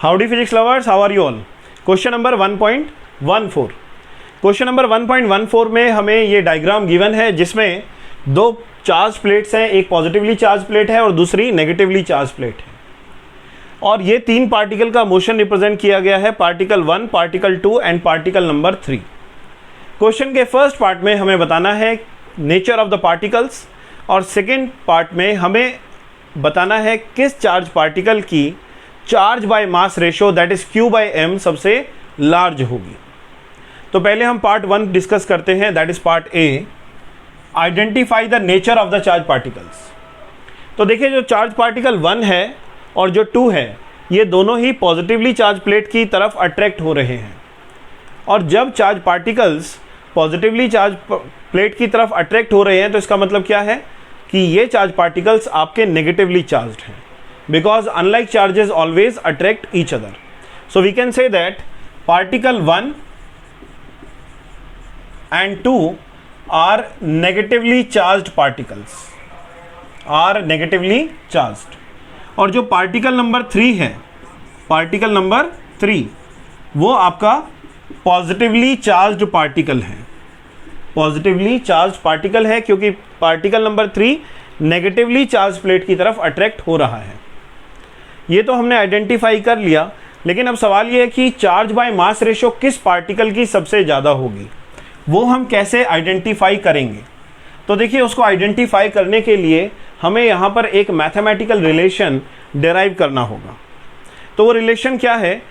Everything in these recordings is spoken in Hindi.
Howdy physics lovers, how are you all? Question number 1.14। Question number 1.14 में हमें ये डायग्राम गिवन है जिसमें दो चार्ज प्लेट्स हैं, एक पॉजिटिवली चार्ज प्लेट है और दूसरी नेगेटिवली चार्ज प्लेट है, और ये तीन पार्टिकल का मोशन रिप्रेजेंट किया गया है, particle 1, particle 2 and particle number 3। Question के फर्स्ट पार्ट में हमें बताना है नेचर ऑफ द पार्टिकल्स और सेकेंड पार्ट में हमें बताना है किस चार्ज पार्टिकल की charge by mass ratio that is Q by M सबसे लार्ज होगी। तो पहले हम पार्ट 1 डिस्कस करते हैं, that is part A, identify the nature of the charge particles. तो देखिए जो चार्ज पार्टिकल 1 है और जो 2 है ये दोनों ही पॉजिटिवली चार्ज प्लेट की तरफ अट्रैक्ट हो रहे हैं, और जब charge particles positively charge plate की तरफ अट्रैक्ट हो रहे हैं तो इसका मतलब क्या है कि ये चार्ज पार्टिकल्स आपके नेगेटिवली चार्ज्ड हैं, because unlike charges always attract each other. So we can say that particle 1 and 2 are negatively charged particles, are negatively charged. और जो पार्टिकल नंबर 3 है, पार्टिकल नंबर 3 वो आपका पॉजिटिवली चार्ज्ड पार्टिकल है, पॉजिटिवली चार्ज्ड पार्टिकल है क्योंकि particle number 3 negatively charge plate की तरफ अट्रैक्ट हो रहा है। ये तो हमने आइडेंटिफाई कर लिया, लेकिन अब सवाल ये है कि चार्ज बाय मास रेशो किस पार्टिकल की सबसे ज़्यादा होगी, वो हम कैसे आइडेंटिफाई करेंगे। तो देखिए उसको आइडेंटिफाई करने के लिए हमें यहाँ पर एक मैथमेटिकल रिलेशन डिराइव करना होगा। तो वो रिलेशन क्या है,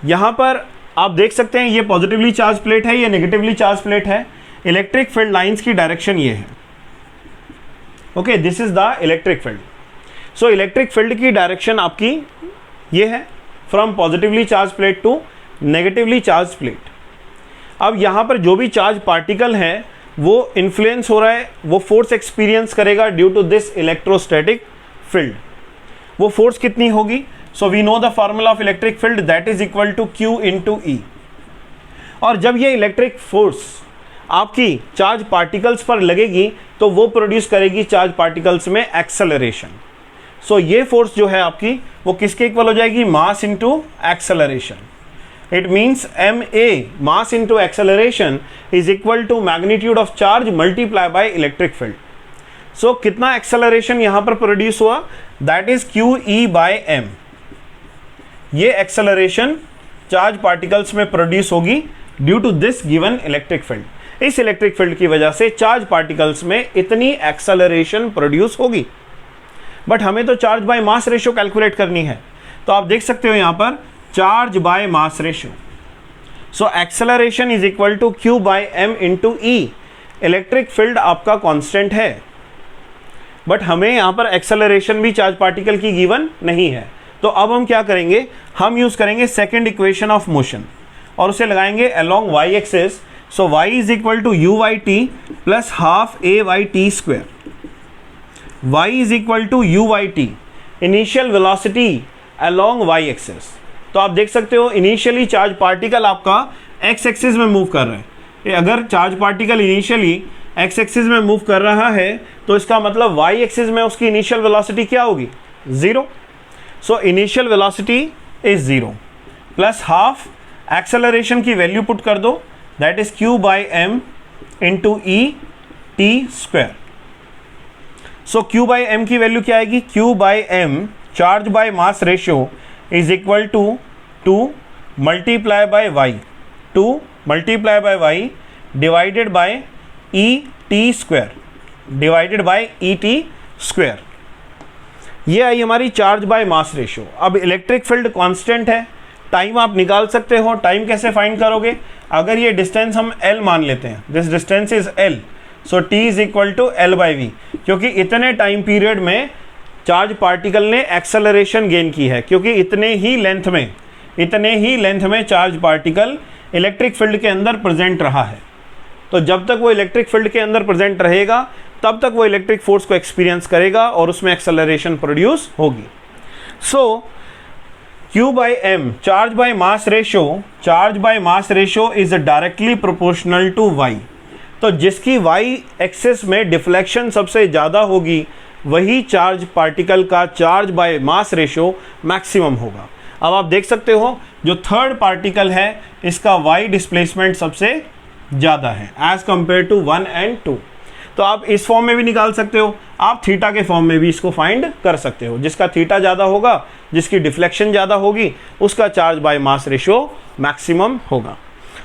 यहाँ पर आप देख सकते हैं ये पॉजिटिवली चार्ज प्लेट है, ये नेगेटिवली चार्ज प्लेट है, इलेक्ट्रिक फील्ड लाइंस की डायरेक्शन ये है, okay, this is the electric field. So electric field की डायरेक्शन आपकी ये है, from positively charge plate to negatively charge plate. अब यहाँ पर जो भी चार्ज पार्टिकल है वो इन्फ्लुएंस हो रहा है, वो फोर्स एक्सपीरियंस करेगा due to this electrostatic field. वो फोर्स कितनी होगी, so we know the formula of electric field that is equal to Q into E। और जब ये इलेक्ट्रिक फोर्स आपकी चार्ज पार्टिकल्स पर लगेगी तो वो प्रोड्यूस करेगी चार्ज पार्टिकल्स में एक्सेलरेशन। सो ये फोर्स जो है आपकी वो किसके इक्वल हो जाएगी, mass into acceleration. It means MA, mass into acceleration, is equal to magnitude of charge multiply by electric field. So कितना एक्सेलरेशन यहां पर प्रोड्यूस हुआ, that is QE by M। ये एक्सेलरेशन चार्ज पार्टिकल्स में प्रोड्यूस होगी due to this given electric field. इस इलेक्ट्रिक फील्ड की वजह से चार्ज पार्टिकल्स में इतनी एक्सेलरेशन प्रोड्यूस होगी। बट हमें तो charge by mass ratio calculate करनी है, तो आप देख सकते हो यहां पर charge by mass ratio. So acceleration is equal to Q by M into E। Electric field आपका कांस्टेंट है, बट हमें यहां पर एक्सेलरेशन भी चार्ज पार्टिकल की गिवन नहीं है। तो अब हम क्या करेंगे, हम यूज करेंगे सेकेंड इक्वेशन ऑफ मोशन और उसे लगाएंगे along y axis. So y is equal to u by T plus half a by T square. y is equal to u by T, initial velocity along y axis. तो आप देख सकते हो इनिशियली चार्ज पार्टिकल आपका x एक्सिस में मूव कर रहा है। अगर charge particle initially x axis में मूव कर रहा है तो इसका मतलब y एक्सिस में उसकी इनिशियल वेलोसिटी क्या होगी, 0। So initial velocity is 0 plus half acceleration की वैल्यू पुट कर दो, that is Q by M into E T square. So Q by M की वैल्यू क्या आएगी, Q by M charge by mass ratio is equal to 2 multiply by y, 2 multiply by y divided by E T square, divided by E T square. ये आई हमारी चार्ज बाय मास रेशियो। अब इलेक्ट्रिक फील्ड कांस्टेंट है, टाइम आप निकाल सकते हो। टाइम कैसे फाइंड करोगे, अगर ये डिस्टेंस हम L मान लेते हैं, this distance is L, so T is equal to L by V, क्योंकि इतने टाइम पीरियड में चार्ज पार्टिकल ने एक्सेलरेशन गेन की है, क्योंकि इतने ही लेंथ में चार्ज पार्टिकल इलेक्ट्रिक फील्ड के अंदर प्रेजेंट रहा है। तो जब तक वो इलेक्ट्रिक फील्ड के अंदर प्रेजेंट रहेगा तब तक वो इलेक्ट्रिक फोर्स को एक्सपीरियंस करेगा और उसमें एक्सेलरेशन प्रोड्यूस होगी। So Q by M, charge by mass ratio is directly proportional to y। तो जिसकी y एक्सिस में डिफ्लेक्शन सबसे ज़्यादा होगी वही चार्ज पार्टिकल का charge by mass ratio maximum होगा। अब आप देख सकते हो जो थर्ड पार्टिकल है इसका y डिस्प्लेसमेंट सबसे ज़्यादा है एज कंपेयर टू 1 and 2। तो आप इस फॉर्म में भी निकाल सकते हो, आप थीटा के फॉर्म में भी इसको फाइंड कर सकते हो। जिसका थीटा ज़्यादा होगा, जिसकी डिफ्लेक्शन ज़्यादा होगी, उसका charge by mass ratio maximum होगा।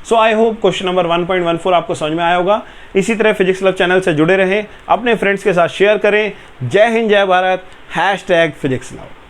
सो आई होप क्वेश्चन नंबर 1.14 आपको समझ में आया होगा। इसी तरह फिजिक्स लव चैनल से जुड़े रहें, अपने फ्रेंड्स के साथ शेयर करें। जय हिंद, जय भारत, #फिजिक्स लव।